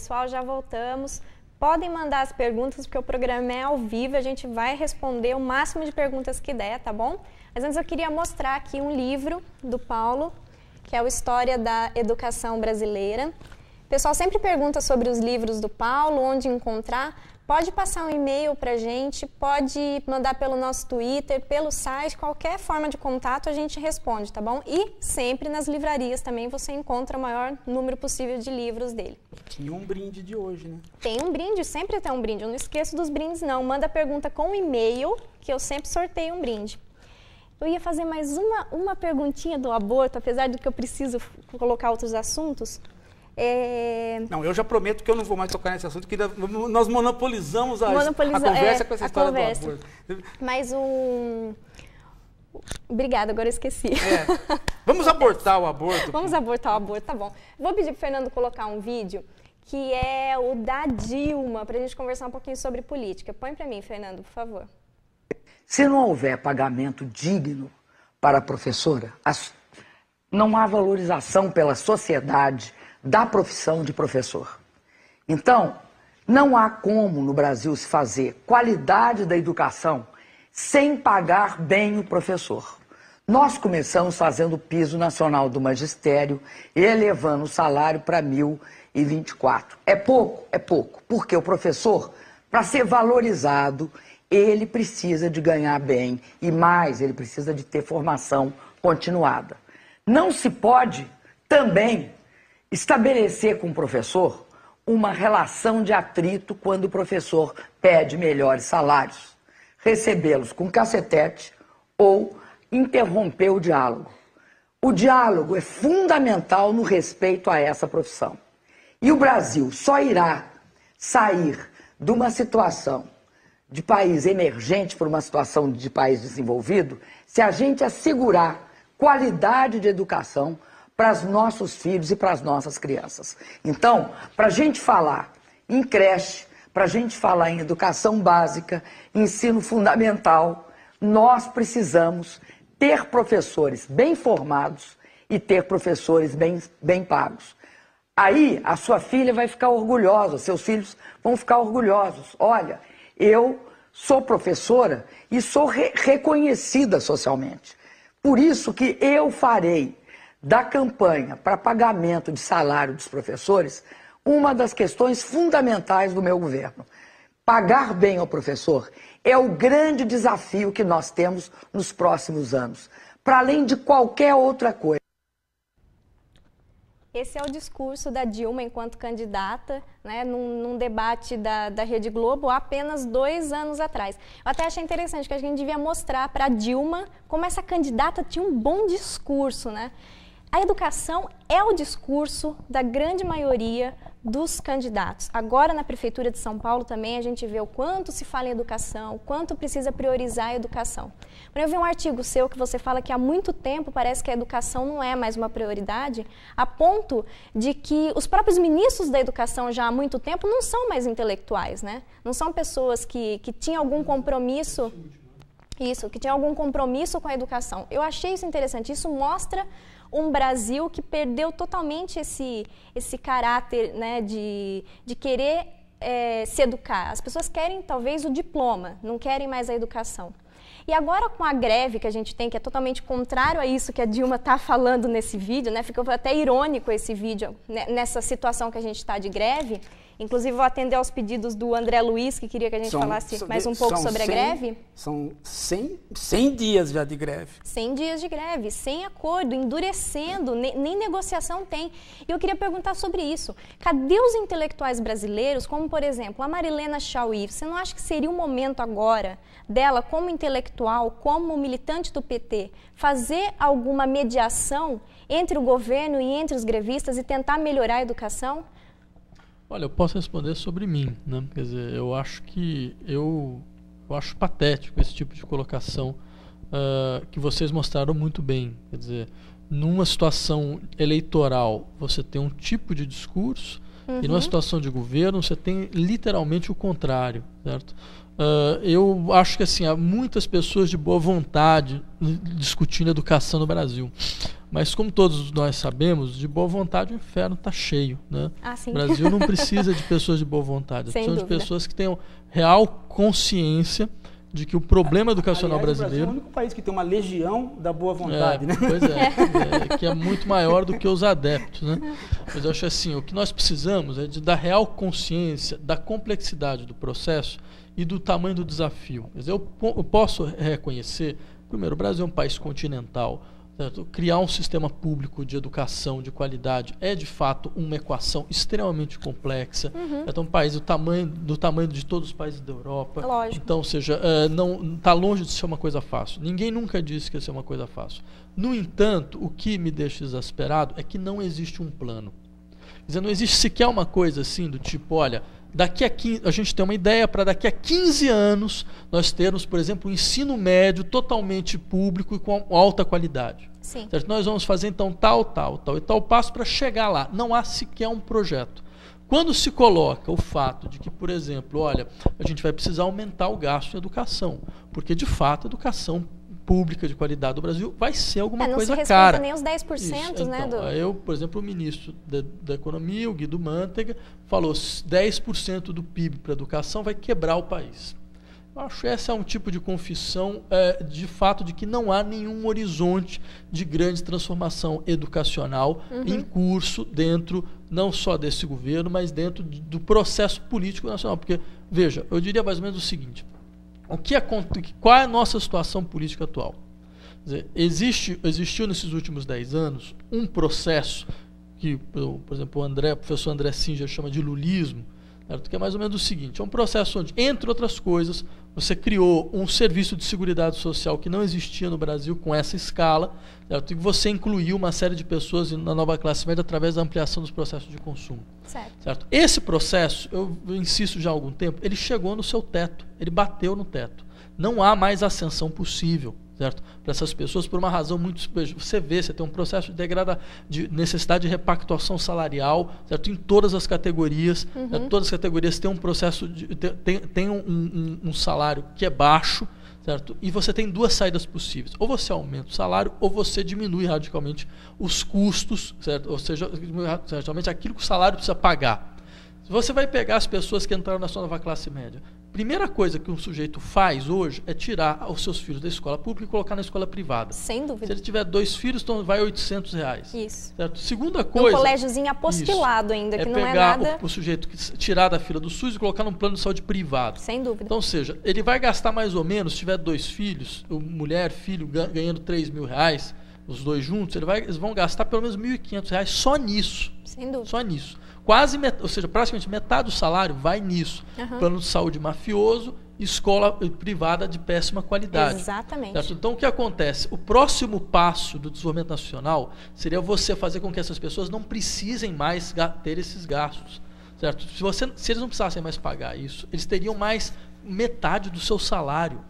pessoal, já voltamos. Podem mandar as perguntas, porque o programa é ao vivo, a gente vai responder o máximo de perguntas que der, tá bom? Mas antes eu queria mostrar aqui um livro do Paulo, que é o História da Educação Brasileira. O pessoal sempre pergunta sobre os livros do Paulo, onde encontrar. Pode passar um e-mail para a gente, pode mandar pelo nosso Twitter, pelo site, qualquer forma de contato a gente responde, tá bom? E sempre nas livrarias também você encontra o maior número possível de livros dele. E um brinde de hoje, né? Tem um brinde, sempre tem um brinde. Eu não esqueço dos brindes, não. Manda a pergunta com e-mail, que eu sempre sorteio um brinde. Eu ia fazer mais uma perguntinha do aborto, apesar de que eu preciso colocar outros assuntos. Não, eu já prometo que eu não vou mais tocar nesse assunto, que nós monopolizamos a conversa com essa história do aborto. Mas Obrigada, agora eu esqueci. Vamos abortar o aborto? Vamos abortar o aborto, tá bom. Vou pedir para o Fernando colocar um vídeo, que é o da Dilma, para a gente conversar um pouquinho sobre política. Põe para mim, Fernando, por favor. Se não houver pagamento digno para a professora, não há valorização pela sociedade da profissão de professor. Então, não há como no Brasil se fazer qualidade da educação sem pagar bem o professor. Nós começamos fazendo o piso nacional do magistério e elevando o salário para 1.024. É pouco? É pouco. Porque o professor, para ser valorizado, ele precisa de ganhar bem e mais, ele precisa de ter formação continuada. Não se pode também estabelecer com o professor uma relação de atrito quando o professor pede melhores salários, recebê-los com cacetete ou interromper o diálogo. O diálogo é fundamental no respeito a essa profissão. E o Brasil só irá sair de uma situação de país emergente para uma situação de país desenvolvido se a gente assegurar qualidade de educação para os nossos filhos e para as nossas crianças. Então, para a gente falar em creche, para a gente falar em educação básica, ensino fundamental, nós precisamos ter professores bem formados e ter professores bem pagos. Aí a sua filha vai ficar orgulhosa, seus filhos vão ficar orgulhosos. Olha, eu sou professora e sou reconhecida socialmente. Por isso que eu farei da campanha para pagamento de salário dos professores uma das questões fundamentais do meu governo. Pagar bem ao professor é o grande desafio que nós temos nos próximos anos, para além de qualquer outra coisa. Esse é o discurso da Dilma enquanto candidata, né, num debate da Rede Globo há apenas 2 anos atrás. Eu até achei interessante que a gente devia mostrar para a Dilma como essa candidata tinha um bom discurso, né? A educação é o discurso da grande maioria dos candidatos. Agora, na Prefeitura de São Paulo também, a gente vê o quanto se fala em educação, o quanto precisa priorizar a educação. Eu vi um artigo seu que você fala que há muito tempo parece que a educação não é mais uma prioridade, a ponto de que os próprios ministros da educação já há muito tempo não são mais intelectuais, né? Não são pessoas que tinham algum compromisso... que tinham algum compromisso com a educação. Eu achei isso interessante. Isso mostra um Brasil que perdeu totalmente esse caráter, né, de querer se educar. As pessoas querem, talvez, o diploma, não querem mais a educação. E agora, com a greve que a gente tem, que é totalmente contrário a isso que a Dilma está falando nesse vídeo, né, ficou até irônico esse vídeo, né, nessa situação que a gente está de greve. Inclusive, vou atender aos pedidos do André Luiz, que queria que a gente falasse mais um pouco sobre a greve. São 100 dias já de greve. 100 dias de greve, sem acordo, endurecendo, nem negociação tem. E eu queria perguntar sobre isso. Cadê os intelectuais brasileiros, como, por exemplo, a Marilena Chaui? Você não acha que seria um momento agora dela, como intelectual, como militante do PT, fazer alguma mediação entre o governo e entre os grevistas e tentar melhorar a educação? Olha, eu posso responder sobre mim, né? Quer dizer, eu acho que eu acho patético esse tipo de colocação que vocês mostraram muito bem. Quer dizer, numa situação eleitoral você tem um tipo de discurso e numa situação de governo você tem literalmente o contrário, certo? eu acho que assim, há muitas pessoas de boa vontade discutindo educação no Brasil. Mas como todos nós sabemos, de boa vontade o inferno está cheio, né? Sim. O Brasil não precisa de pessoas de boa vontade, precisa de pessoas que tenham real consciência de que o problema educacional brasileiro... O Brasil é o único país que tem uma legião da boa vontade, né? Pois que é muito maior do que os adeptos, né? Mas eu acho assim, o que nós precisamos é da real consciência da complexidade do processo e do tamanho do desafio. Quer dizer, eu posso reconhecer, primeiro, o Brasil é um país continental, certo? Criar um sistema público de educação de qualidade é, de fato, uma equação extremamente complexa. É um país do tamanho de todos os países da Europa. Lógico. Então, ou seja, não está longe de ser uma coisa fácil. Ninguém nunca disse que ia ser uma coisa fácil. No entanto, o que me deixa exasperado é que não existe um plano. Quer dizer, não existe sequer uma coisa assim do tipo, olha, daqui a 15, a gente tem uma ideia para daqui a 15 anos nós termos, por exemplo, um ensino médio totalmente público e com alta qualidade. Sim. Certo? Nós vamos fazer então tal e tal passo para chegar lá. Não há sequer um projeto. Quando se coloca o fato de que, por exemplo, olha, a gente vai precisar aumentar o gasto em educação, porque de fato a educação pública de qualidade do Brasil vai ser alguma coisa cara. Não se respeita nem os 10%, isso. né? Então, eu, por exemplo, o ministro da Economia, o Guido Mantega, falou 10% do PIB para a educação vai quebrar o país. Eu acho que esse é um tipo de confissão, de fato, de que não há nenhum horizonte de grande transformação educacional em curso dentro, não só desse governo, mas dentro do processo político nacional. Porque, veja, eu diria mais ou menos o seguinte, qual é a nossa situação política atual? Quer dizer, existiu nesses últimos 10 anos um processo que, por exemplo, o professor André Singer chama de lulismo, certo? Que é mais ou menos o seguinte, é um processo onde, entre outras coisas, você criou um serviço de seguridade social que não existia no Brasil com essa escala, certo? E você incluiu uma série de pessoas na nova classe média através da ampliação dos processos de consumo. Certo? Esse processo, eu insisto já há algum tempo, ele chegou no seu teto, ele bateu no teto. Não há mais ascensão possível, certo? Para essas pessoas, por uma razão muito... Você tem um processo de necessidade de repactuação salarial, certo? Em todas as categorias. Certo? Todas as categorias têm um processo, tem um salário que é baixo, certo? E você tem duas saídas possíveis. Ou você aumenta o salário, ou você diminui radicalmente os custos, certo? Ou seja, radicalmente aquilo que o salário precisa pagar. Se você vai pegar as pessoas que entraram na sua nova classe média, primeira coisa que um sujeito faz hoje é tirar os seus filhos da escola pública e colocar na escola privada. Sem dúvida. Se ele tiver 2 filhos, então vai R$800. Isso. Certo? Segunda coisa... Um colégiozinho apostilado ainda, que não é nada... pegar o sujeito, tirar da fila do SUS e colocar num plano de saúde privado. Sem dúvida. Então, ou seja, ele vai gastar mais ou menos, se tiver 2 filhos, mulher, filho, ganhando R$3.000, os dois juntos, eles vão gastar pelo menos R$1.500 só nisso. Sem dúvida. Só nisso. Ou seja, praticamente metade do salário vai nisso. Plano de saúde mafioso, escola privada de péssima qualidade. Exatamente. Certo? Então, o que acontece? O próximo passo do desenvolvimento nacional seria você fazer com que essas pessoas não precisem mais ter esses gastos. Certo? Se eles não precisassem mais pagar isso, eles teriam mais metade do seu salário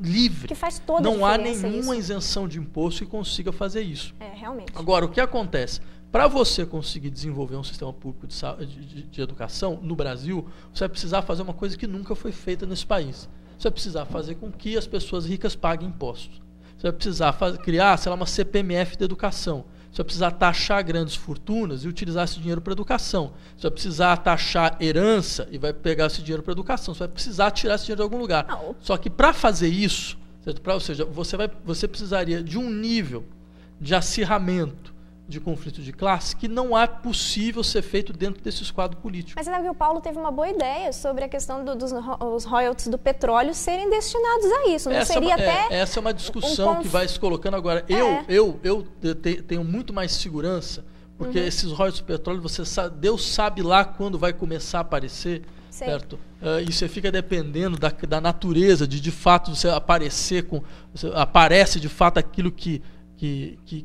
livre. Que faz toda a diferença. Não há nenhuma isenção de imposto que consiga fazer isso. Realmente. Agora, o que acontece? Para você conseguir desenvolver um sistema público de educação no Brasil, você vai precisar fazer uma coisa que nunca foi feita nesse país. Você vai precisar fazer com que as pessoas ricas paguem impostos. Você vai precisar criar, sei lá, uma CPMF de educação. Você vai precisar taxar grandes fortunas e utilizar esse dinheiro para educação. Você vai precisar taxar herança e vai pegar esse dinheiro para educação. Você vai precisar tirar esse dinheiro de algum lugar. Só que para fazer isso, certo? Ou seja, você precisaria de um nível de acirramento de conflito de classe que não é possível ser feito dentro desses quadros políticos. Mas sabe que o Paulo teve uma boa ideia sobre a questão dos royalties do petróleo serem destinados a isso. Não seria essa é uma discussão que vai se colocando agora. Eu tenho muito mais segurança, porque esses royalties do petróleo, Deus sabe lá quando vai começar a aparecer, certo? E você fica dependendo da natureza, de fato você aparece de fato aquilo que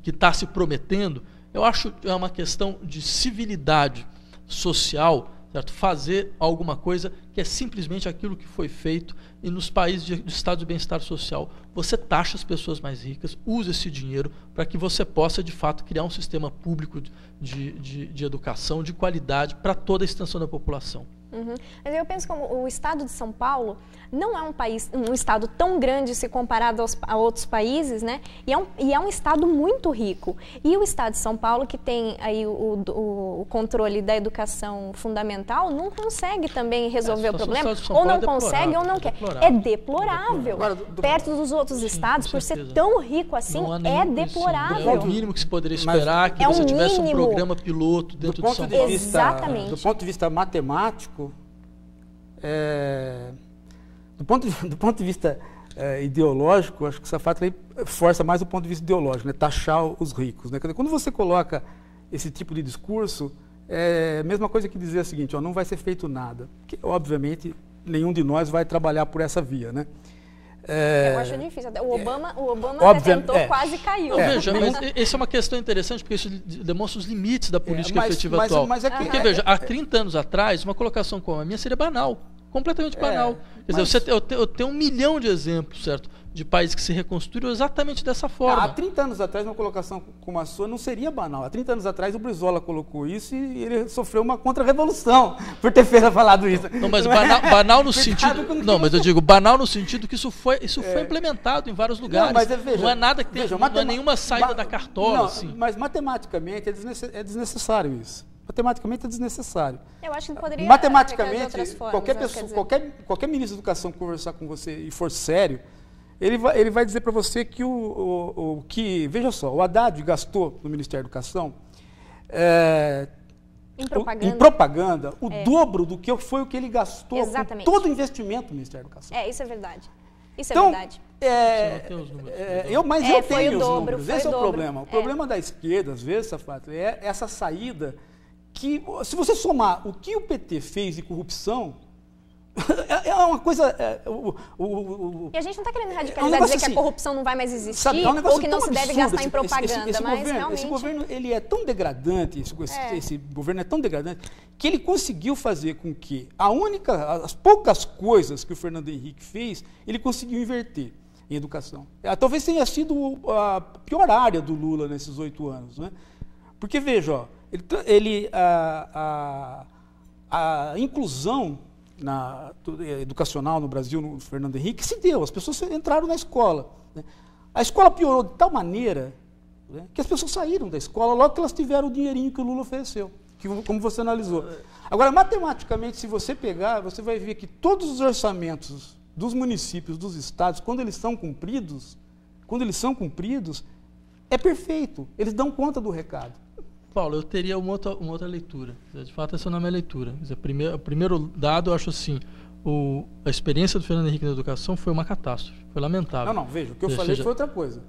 está se prometendo. Eu acho que é uma questão de civilidade social, certo? Fazer alguma coisa que é simplesmente aquilo que foi feito e nos países de estado de bem-estar social. Você taxa as pessoas mais ricas, usa esse dinheiro para que você possa, de fato, criar um sistema público de educação de qualidade para toda a extensão da população. Mas eu penso como o estado de São Paulo não é um estado tão grande se comparado a outros países, né? E é um estado muito rico. E o estado de São Paulo, que tem aí o controle da educação fundamental, não consegue também resolver o problema, ou não consegue ou não quer. É deplorável. Perto dos outros estados, por ser tão rico assim, é deplorável. É o mínimo que se poderia esperar, que você tivesse um programa piloto dentro de São Paulo. Exatamente. Do ponto de vista matemático, do ponto de vista ideológico, acho que o Safatli força mais o ponto de vista ideológico, né? Taxar os ricos. Né? Quando você coloca esse tipo de discurso, é a mesma coisa que dizer o seguinte, ó, não vai ser feito nada. Porque, obviamente, nenhum de nós vai trabalhar por essa via. Né? Eu acho difícil. O Obama até tentou, quase caiu. Veja, mas essa é uma questão interessante, porque isso demonstra os limites da política efetiva atual. Porque, veja, há 30 anos atrás, uma colocação como a minha seria banal. Completamente banal. Quer dizer, eu tenho 1 milhão de exemplos, certo? De países que se reconstruíram exatamente dessa forma. Há 30 anos atrás, uma colocação como a sua não seria banal. Há 30 anos atrás, o Brizola colocou isso e ele sofreu uma contra-revolução por ter falado isso. Não, mas banal no sentido... Não, mas eu digo banal no sentido que isso foi implementado em vários lugares. Não, mas veja, não é nada que tenha... Não é nenhuma saída da cartola, não, assim. Mas matematicamente é desnecessário isso. Matematicamente é desnecessário. Eu acho que poderia... Matematicamente, qualquer ministro da Educação que conversar com você e for sério, ele vai dizer para você que veja só, o Haddad gastou no Ministério da Educação em propaganda o dobro do que foi o que ele gastou com todo o investimento no Ministério da Educação. Isso é verdade. Isso é verdade. Mas eu tenho os números, esse é o problema. O problema da esquerda, às vezes, Safatli, é essa saída que, se você somar o que o PT fez de corrupção, é uma coisa... E a gente não está querendo radicalizar dizer que a corrupção não vai mais existir, ou que não se deve gastar em propaganda, mas realmente... Esse governo, ele é tão degradante, esse governo é tão degradante, que ele conseguiu fazer com que as poucas coisas que o Fernando Henrique fez, ele conseguiu inverter em educação. Talvez tenha sido a pior área do Lula nesses 8 anos, né? Porque, veja, ó, a inclusão educacional no Brasil, no Fernando Henrique, se deu. As pessoas entraram na escola. Né? A escola piorou de tal maneira, né, que as pessoas saíram da escola logo que elas tiveram o dinheirinho que o Lula ofereceu, como você analisou. Agora, matematicamente, se você pegar, você vai ver que todos os orçamentos dos municípios, dos estados, quando eles são cumpridos, é perfeito. Eles dão conta do recado. Paulo, eu teria uma outra leitura. De fato, essa não é a minha leitura. Quer dizer, o primeiro dado, eu acho assim, a experiência do Fernando Henrique na educação foi uma catástrofe, foi lamentável. Não, veja, o que eu falei foi outra coisa.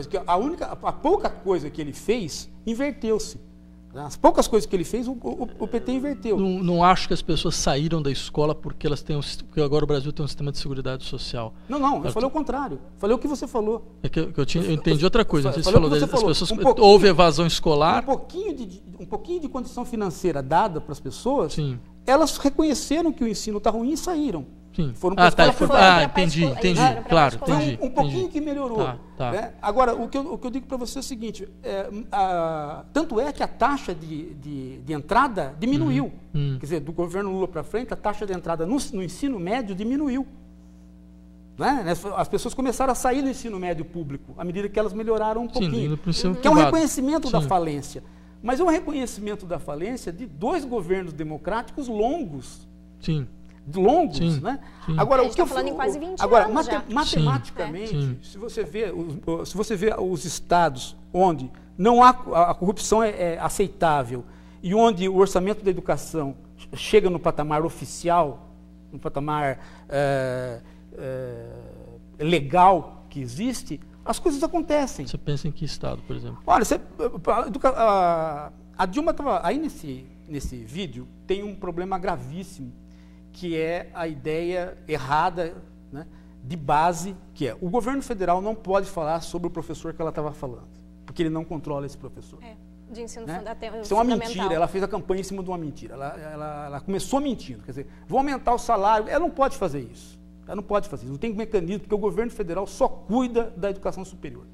Que a pouca coisa que ele fez, inverteu-se. As poucas coisas que ele fez, o PT inverteu. Não acho que as pessoas saíram da escola porque porque agora o Brasil tem um sistema de seguridade social. Não, eu falei o contrário. Falei o que você falou. Eu entendi outra coisa. Você falou das pessoas, houve evasão escolar. Um pouquinho de condição financeira dada para as pessoas, sim, elas reconheceram que o ensino está ruim e saíram. Sim. Foram para entendi. Claro, entendi. Um pouquinho que melhorou. Né? Agora, o que eu digo para você é o seguinte, tanto é que a taxa de entrada diminuiu. Quer dizer, do governo Lula para frente, a taxa de entrada no ensino médio diminuiu. Né? As pessoas começaram a sair do ensino médio público, à medida que elas melhoraram um pouquinho. Que é um reconhecimento da falência. Mas é um reconhecimento da falência de 2 governos democráticos longos. Sim. Longos, né? Sim. Agora, o que eu falando em quase 20 anos já. Matematicamente, se você vê os estados onde não há a corrupção é aceitável e onde o orçamento da educação chega no patamar oficial, no patamar legal que existe, as coisas acontecem. Você pensa em que estado, por exemplo? Olha, a Dilma estava aí nesse vídeo, tem um problema gravíssimo, que é a ideia errada, né, de base, que é o governo federal não pode falar sobre o professor que ela estava falando, porque ele não controla esse professor. De ensino fundamental. Isso é uma mentira, ela fez a campanha em cima de uma mentira. Ela começou mentindo, quer dizer, vou aumentar o salário, ela não pode fazer isso. Ela não pode fazer isso, não tem mecanismo, porque o governo federal só cuida da educação superior.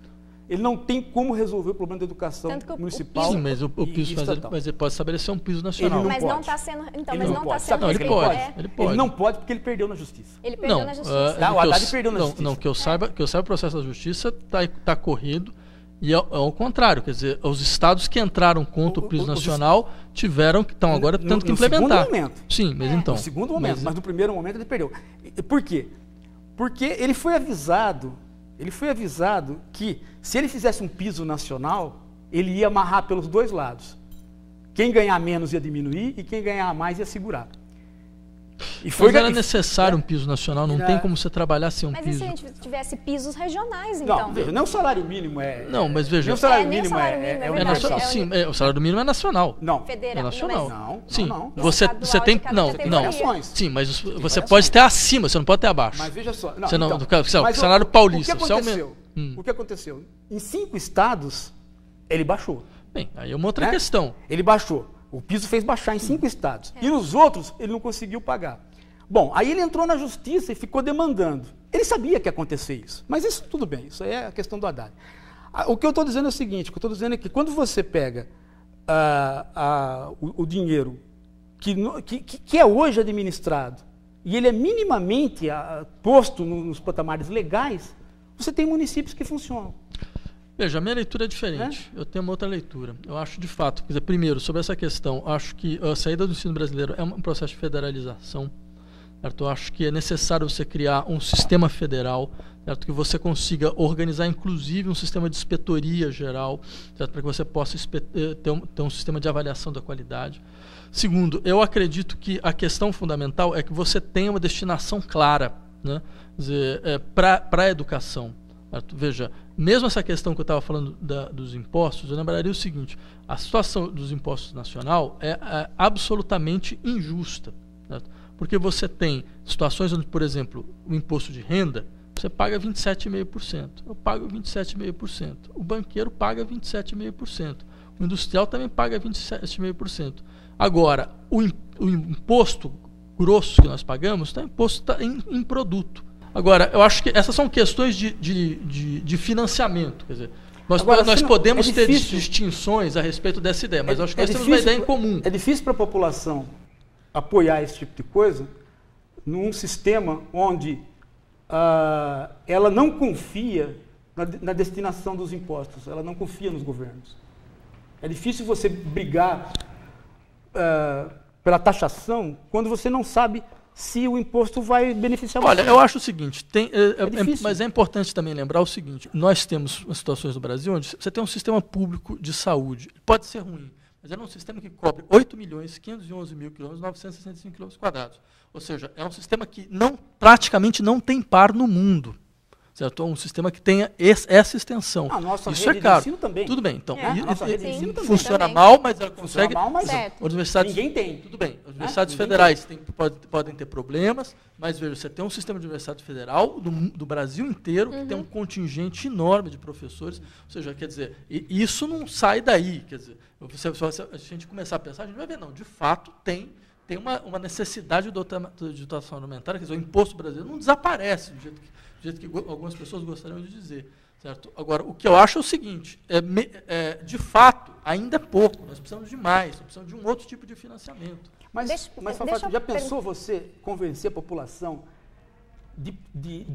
ele não tem como resolver o problema da educação municipal. Sim, mas o piso, mas ele pode estabelecer um piso nacional. Mas não está sendo. Então, mas não está sendo. Não, ele pode. Ele não pode porque ele perdeu na justiça. Ele perdeu na justiça. O Haddad perdeu na justiça. Não, que eu saiba, o processo da justiça está corrido. E é ao contrário, quer dizer, os estados que entraram contra o piso nacional estão agora tendo que implementar. No segundo momento. Sim, mas então. No segundo momento, mas no primeiro momento ele perdeu. Por quê? Porque ele foi avisado que se ele fizesse um piso nacional, ele ia amarrar pelos dois lados. Quem ganhar menos ia diminuir e quem ganhar mais ia segurar. Mas era necessário um piso nacional, não tem como você trabalhar sem um piso. Mas e se a gente tivesse pisos regionais, então? Não, nem o salário mínimo é... Não, mas veja... Nem o salário mínimo é nacional. Sim, o salário mínimo é nacional. Não. É nacional. Não. Sim, você tem... Não. Sim, mas você pode ter acima, você não pode ter abaixo. Mas veja só... O salário paulista... O que aconteceu? Em 5 estados, ele baixou. Bem, aí é uma outra questão. Ele baixou. O piso fez baixar em 5 estados. E nos outros, ele não conseguiu pagar. Bom, aí ele entrou na justiça e ficou demandando. Ele sabia que ia acontecer isso. Mas isso tudo bem, isso aí é a questão do Haddad. O que eu estou dizendo é o seguinte, que quando você pega o dinheiro que é hoje administrado e ele é minimamente posto nos patamares legais, você tem municípios que funcionam. Veja, a minha leitura é diferente. Eu tenho uma outra leitura. Eu acho, de fato, quer dizer, primeiro, sobre essa questão, acho que a saída do ensino brasileiro é um processo de federalização. Certo? Eu acho que é necessário você criar um sistema federal, certo? Que você consiga organizar, inclusive, um sistema de inspetoria geral, para que você possa ter um sistema de avaliação da qualidade. Segundo, eu acredito que a questão fundamental é que você tenha uma destinação clara, né? Para a educação. Veja, mesmo essa questão que eu estava falando dos impostos, eu lembraria o seguinte: a situação dos impostos nacional é absolutamente injusta, certo? Porque você tem situações onde, por exemplo, o imposto de renda, você paga 27,5%, eu pago 27,5%, o banqueiro paga 27,5%, o industrial também paga 27,5%. Agora, o imposto grosso que nós pagamos está imposto em produto. Agora, eu acho que essas são questões de financiamento. Quer dizer, nós podemos ter distinções a respeito dessa ideia, mas acho que nós temos uma ideia em comum. É difícil para a população apoiar esse tipo de coisa num sistema onde ela não confia na destinação dos impostos, ela não confia nos governos. É difícil você brigar pela taxação quando você não sabe se o imposto vai beneficiar você. Olha, eu acho o seguinte, mas é importante também lembrar o seguinte: nós temos situações no Brasil onde você tem um sistema público de saúde, pode ser ruim, mas é um sistema que cobre 8.511.965 km². Ou seja, é um sistema que praticamente não tem par no mundo. Certo? Um sistema que tenha essa extensão. A nossa isso rede é caro. de ensino também. Tudo bem. Então, a nossa rede de ensino funciona também. mal, mas ela consegue. Universidades, ninguém tem. Tudo bem. As universidades federais podem ter problemas, mas veja, você tem um sistema de universidade federal do Brasil inteiro que tem um contingente enorme de professores. Ou seja, quer dizer, isso não sai daí. Quer dizer, se a gente começar a pensar, a gente vai ver, não, de fato tem uma necessidade de dotação orçamentária, quer dizer, o imposto brasileiro não desaparece do jeito que algumas pessoas gostariam de dizer. Certo? Agora, o que eu acho é o seguinte, de fato, ainda é pouco, nós precisamos de mais, nós precisamos de um outro tipo de financiamento. Mas já pensou você convencer a população de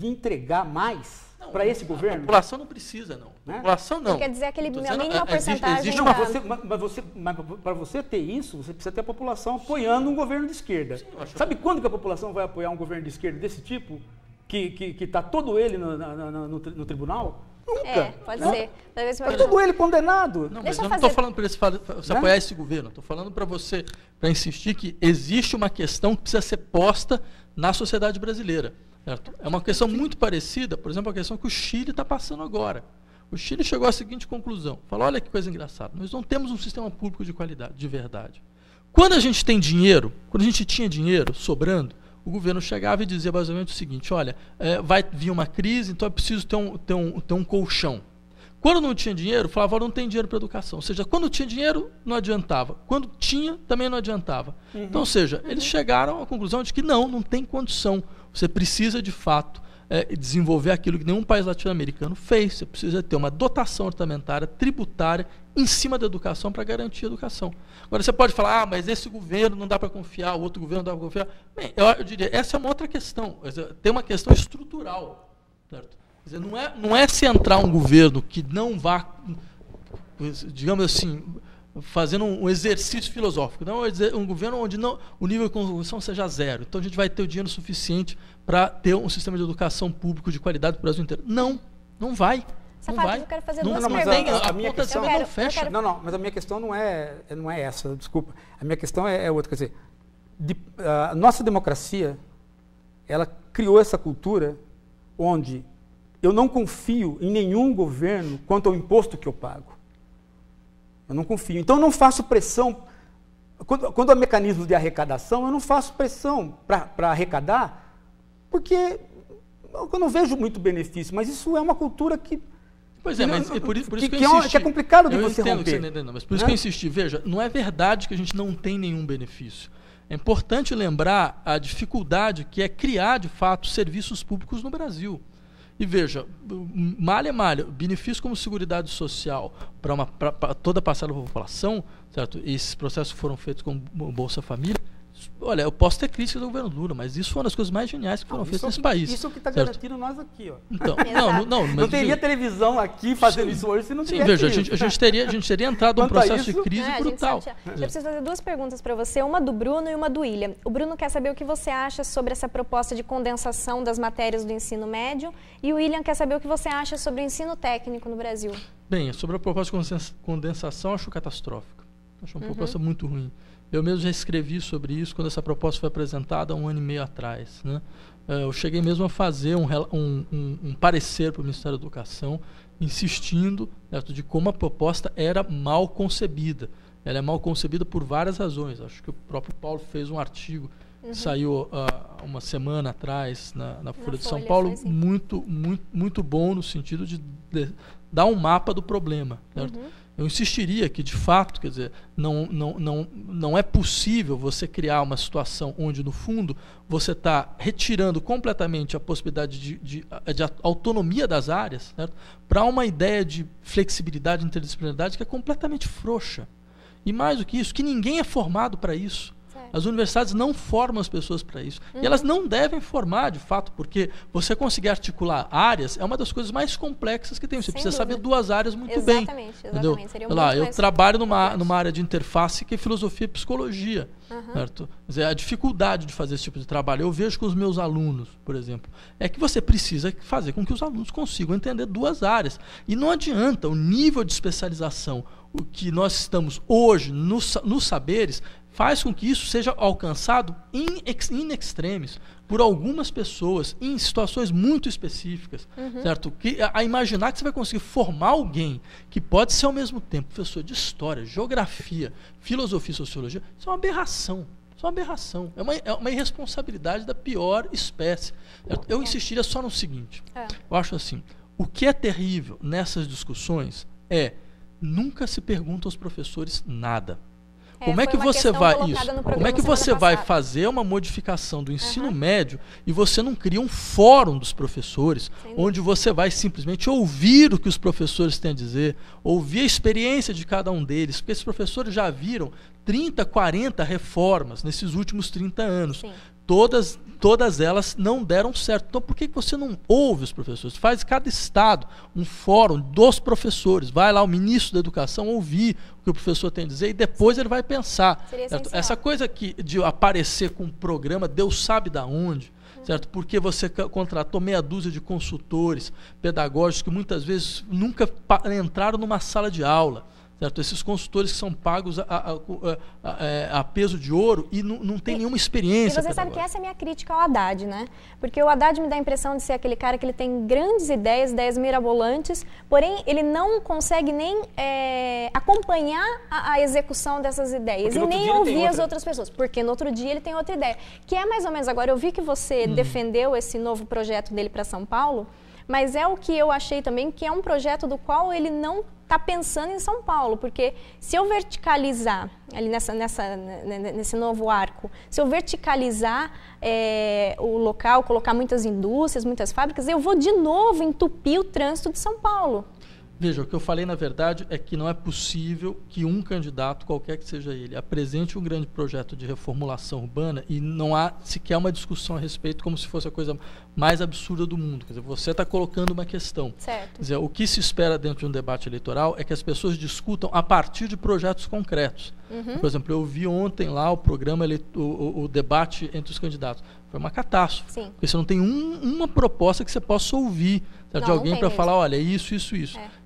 entregar mais para esse governo? A população não precisa, não. A população não. Quer dizer, aquele mínima porcentagem. Mas para você ter isso, você precisa ter a população apoiando um governo de esquerda. Sim, sabe quando que a população vai apoiar um governo de esquerda desse tipo? Que está todo ele no tribunal? Nunca. Pode ser. Está todo ele condenado. Não, mas eu não estou falando para você apoiar esse governo. Estou falando para você, para insistir que existe uma questão que precisa ser posta na sociedade brasileira. Certo? É uma questão muito parecida, por exemplo, a questão que o Chile está passando agora. O Chile chegou à seguinte conclusão. Falou, olha que coisa engraçada, nós não temos um sistema público de qualidade, de verdade. Quando a gente tem dinheiro, quando a gente tinha dinheiro sobrando, o governo chegava e dizia basicamente o seguinte: olha, vai vir uma crise, então é preciso ter um colchão. Quando não tinha dinheiro, falava, olha, não tem dinheiro para educação. Ou seja, quando tinha dinheiro, não adiantava. Quando tinha, também não adiantava. Então, ou seja, eles chegaram à conclusão de que não tem condição. Você precisa, de fato, desenvolver aquilo que nenhum país latino-americano fez. Você precisa ter uma dotação orçamentária, tributária, em cima da educação para garantir a educação. Agora, você pode falar, mas esse governo não dá para confiar, o outro governo não dá para confiar. Bem, eu diria, essa é uma outra questão. Tem uma questão estrutural. Certo? Quer dizer, não é se entrar um governo que não vá, digamos assim, fazendo um exercício filosófico. Não é um governo onde o nível de corrupção seja zero. Então, a gente vai ter o dinheiro suficiente para ter um sistema de educação público de qualidade para o Brasil inteiro. Não vai. Não vai. Eu quero fazer duas perguntas. A minha questão não fecha. Não, mas a minha questão não é essa, desculpa. A minha questão é outra. Quer dizer, a nossa democracia, ela criou essa cultura onde eu não confio em nenhum governo quanto ao imposto que eu pago. Eu não confio. Então, eu não faço pressão. Quando há mecanismos de arrecadação, eu não faço pressão para arrecadar, porque eu não vejo muito benefício. Mas isso é uma cultura que... Pois é, mas por isso que eu insisti. Que é complicado de você romper. Mas por isso que eu insisti. Veja, não é verdade que a gente não tem nenhum benefício. É importante lembrar a dificuldade que é criar, de fato, serviços públicos no Brasil. E veja, malha, benefício como Seguridade Social para toda a parcela da população, certo? E esses processos foram feitos com Bolsa Família. Olha, eu posso ter críticas do governo Lula, mas isso foi uma das coisas mais geniais que foram feitas nesse país. Isso é o que está garantindo nós aqui, ó. Então, mas não teria televisão aqui fazendo isso hoje se não tivesse. Sim, veja, a gente teria entrado num processo de crise brutal. Eu preciso fazer duas perguntas para você, uma do Bruno e uma do William. O Bruno quer saber o que você acha sobre essa proposta de condensação das matérias do ensino médio e o William quer saber o que você acha sobre o ensino técnico no Brasil. Bem, sobre a proposta de condensação, acho catastrófica. Acho uma proposta muito ruim. Eu mesmo já escrevi sobre isso quando essa proposta foi apresentada há 1 ano e meio atrás. Né? Eu cheguei mesmo a fazer um parecer para o Ministério da Educação, insistindo, certo, de como a proposta era mal concebida. Ela é mal concebida por várias razões. Acho que o próprio Paulo fez um artigo que saiu uma semana atrás na Folha de São Paulo, muito bom no sentido de dar um mapa do problema. Certo? Eu insistiria que, de fato, quer dizer, não é possível você criar uma situação onde, no fundo, você está retirando completamente a possibilidade de autonomia das áreas, para uma ideia de flexibilidade e interdisciplinaridade que é completamente frouxa. E mais do que isso, que ninguém é formado para isso. As universidades não formam as pessoas para isso. E elas não devem formar, de fato, porque você conseguir articular áreas é uma das coisas mais complexas que tem. Você precisa saber duas áreas muito bem. Exatamente. Seria eu trabalho numa área de interface que é filosofia e psicologia. Certo? Quer dizer, a dificuldade de fazer esse tipo de trabalho, eu vejo com os meus alunos, por exemplo, é que você precisa fazer com que os alunos consigam entender duas áreas. E não adianta o nível de especialização, o que nós estamos hoje nos saberes, faz com que isso seja alcançado in extremis por algumas pessoas em situações muito específicas, certo? Que a imaginar que você vai conseguir formar alguém que pode ser ao mesmo tempo professor de história, geografia, filosofia e sociologia, isso é uma aberração. Isso é uma aberração. É uma irresponsabilidade da pior espécie. Certo? Eu insistiria só no seguinte. Eu acho assim, o que é terrível nessas discussões é nunca se pergunta aos professores nada. Como é que você vai Como é que você vai fazer uma modificação do ensino médio e você não cria um fórum dos professores, onde você vai simplesmente ouvir o que os professores têm a dizer, ouvir a experiência de cada um deles, porque esses professores já viram 30, 40 reformas nesses últimos 30 anos. Sim. Todas elas não deram certo. Então, por que você não ouve os professores? Faz cada estado um fórum dos professores. Vai lá o ministro da Educação ouvir o que o professor tem a dizer e depois ele vai pensar. Essa coisa aqui de aparecer com um programa, Deus sabe da onde, certo? Porque você contratou meia dúzia de consultores pedagógicos que muitas vezes nunca entraram numa sala de aula. Certo? Esses consultores que são pagos a peso de ouro e não tem nenhuma experiência. E você sabe que essa é a minha crítica ao Haddad, né? Porque o Haddad me dá a impressão de ser aquele cara que ele tem grandes ideias mirabolantes, porém ele não consegue nem acompanhar a execução dessas ideias e nem ouvir as outras pessoas, porque no outro dia ele tem outra ideia. Que é mais ou menos agora, eu vi que você defendeu esse novo projeto dele para São Paulo, mas é o que eu achei também que é um projeto do qual ele não está pensando em São Paulo, porque se eu verticalizar ali nesse novo arco, se eu verticalizar o local, colocar muitas indústrias, muitas fábricas, eu vou de novo entupir o trânsito de São Paulo. Veja, o que eu falei, na verdade, é que não é possível que um candidato, qualquer que seja ele, apresente um grande projeto de reformulação urbana e não há sequer uma discussão a respeito como se fosse a coisa mais absurda do mundo. Quer dizer, você está colocando uma questão. Certo. Quer dizer, o que se espera dentro de um debate eleitoral é que as pessoas discutam a partir de projetos concretos. Por exemplo, eu vi ontem lá o programa, o debate entre os candidatos. Foi uma catástrofe. Sim. Porque você não tem uma proposta que você possa ouvir de alguém para falar, olha, isso.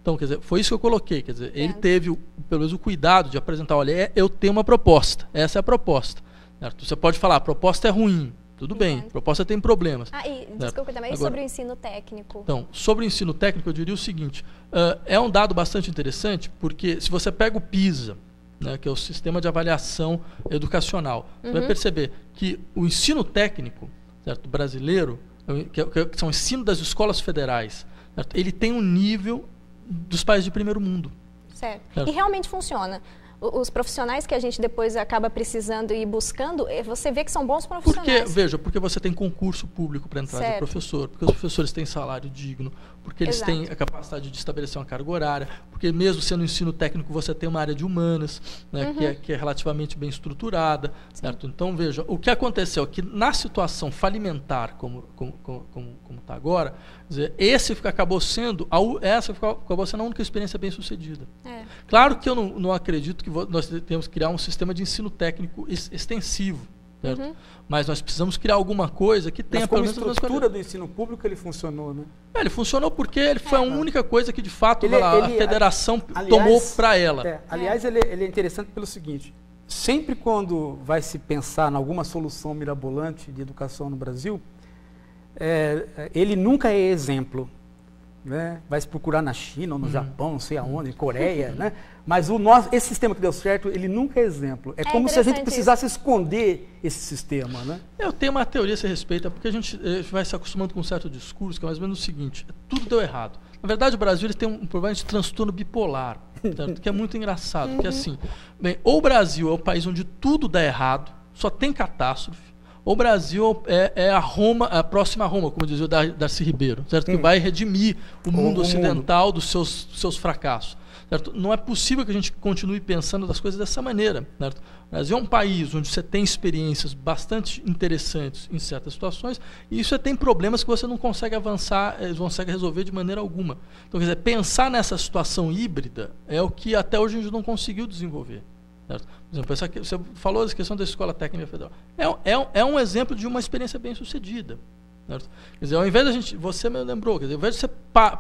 Então, quer dizer, foi isso que eu coloquei. Quer dizer, ele teve, pelo menos, o cuidado de apresentar, olha, eu tenho uma proposta, essa é a proposta. Certo? Você pode falar, a proposta é ruim, tudo bem, a proposta tem problemas. Desculpa, também sobre o ensino técnico. Então, sobre o ensino técnico, eu diria o seguinte, é um dado bastante interessante, porque se você pega o PISA, né, que é o Sistema de Avaliação Educacional, você vai perceber que o ensino técnico, certo, brasileiro, que são o ensino das escolas federais, certo, ele tem um nível dos países de primeiro mundo. Certo. E realmente funciona. Os profissionais que a gente depois acaba precisando e buscando, você vê que são bons profissionais. Porque você tem concurso público para entrar de professor, porque os professores têm salário digno, porque eles têm a capacidade de estabelecer uma carga horária, porque mesmo sendo ensino técnico você tem uma área de humanas, né, que é relativamente bem estruturada. Certo? Então, veja, o que aconteceu é que na situação falimentar, como está agora, dizer, essa acabou sendo a única experiência bem sucedida. Claro que eu não acredito que nós temos que criar um sistema de ensino técnico extensivo, certo? Mas nós precisamos criar alguma coisa que tenha pelo menos a estrutura do ensino público ele funcionou, né? Ele funcionou porque ele foi a única coisa que de fato a federação tomou para ela. Aliás, ele é interessante pelo seguinte: sempre quando vai se pensar em alguma solução mirabolante de educação no Brasil, ele nunca é exemplo. Né? Vai se procurar na China ou no Japão, não sei aonde, Coreia, né? Mas esse sistema que deu certo, ele nunca é exemplo. É como se a gente precisasse esconder esse sistema, né? Eu tenho uma teoria a esse respeito, porque a gente vai se acostumando com um certo discurso, que é mais ou menos o seguinte: tudo deu errado. Na verdade, o Brasil ele tem um problema de transtorno bipolar, certo? Que é muito engraçado, porque assim, ou o Brasil é o país onde tudo dá errado, só tem catástrofe, o Brasil é a próxima Roma, como dizia o Darcy Ribeiro, certo? Que vai redimir o mundo ocidental dos seus fracassos. Certo? Não é possível que a gente continue pensando das coisas dessa maneira. Certo? O Brasil é um país onde você tem experiências bastante interessantes em certas situações e você tem problemas que você não consegue avançar, não consegue resolver de maneira alguma. Então, quer dizer, pensar nessa situação híbrida é o que até hoje a gente não conseguiu desenvolver. Certo? Por exemplo, você falou da questão da Escola Técnica Federal. É um exemplo de uma experiência bem sucedida. Certo? Quer dizer, ao invés da gente, você me lembrou, quer dizer, ao invés de você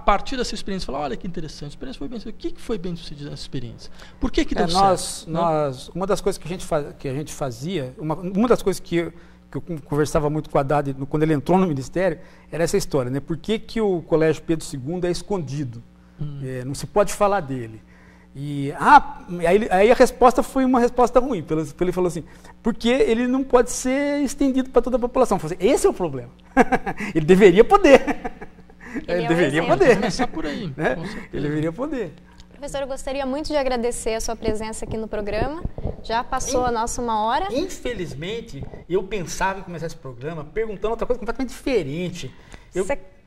partir dessa experiência e falar, olha que interessante, a experiência foi bem sucedida. O que foi bem sucedido nessa experiência? Por que deu certo? Uma das coisas que a gente fazia, uma das coisas que eu conversava muito com a Haddad quando ele entrou no Ministério, era essa história, né? Por que o Colégio Pedro II é escondido? Não se pode falar dele. Aí a resposta foi uma resposta ruim. Ele falou assim, porque ele não pode ser estendido para toda a população. Eu falei assim, esse é o problema. Ele deveria poder. Ele deveria poder. Começar por aí. Né? Ele deveria poder. Professor, eu gostaria muito de agradecer a sua presença aqui no programa. Já passou a nossa 1 hora. Infelizmente, eu pensava em começar esse programa perguntando outra coisa completamente diferente.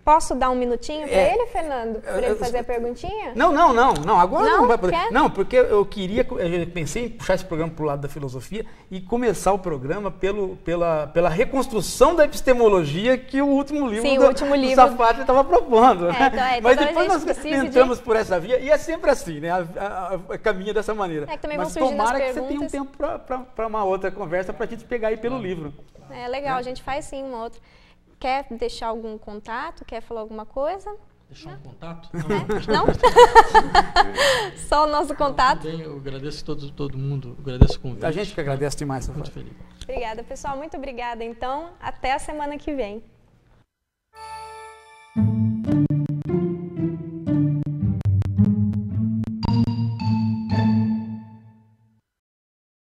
Posso dar um minutinho para ele, Fernando? Para ele fazer a perguntinha? Não. Agora não vai poder. Quer? Não, porque eu pensei em puxar esse programa para o lado da filosofia e começar o programa pela reconstrução da epistemologia que o último livro do Safadi estava propondo. Mas depois nós entramos por essa via e é sempre assim, né? A caminha dessa maneira. Mas tomara que você tenha um tempo para uma outra conversa para a gente pegar aí pelo livro. É legal, a gente faz sim uma outra. Quer deixar algum contato? Quer falar alguma coisa? Deixar um contato? Não? Só o nosso contato? Bem, eu agradeço todo mundo, agradeço o convite. A gente que agradece demais. Muito feliz. Obrigada, pessoal. Muito obrigada. Então, até a semana que vem.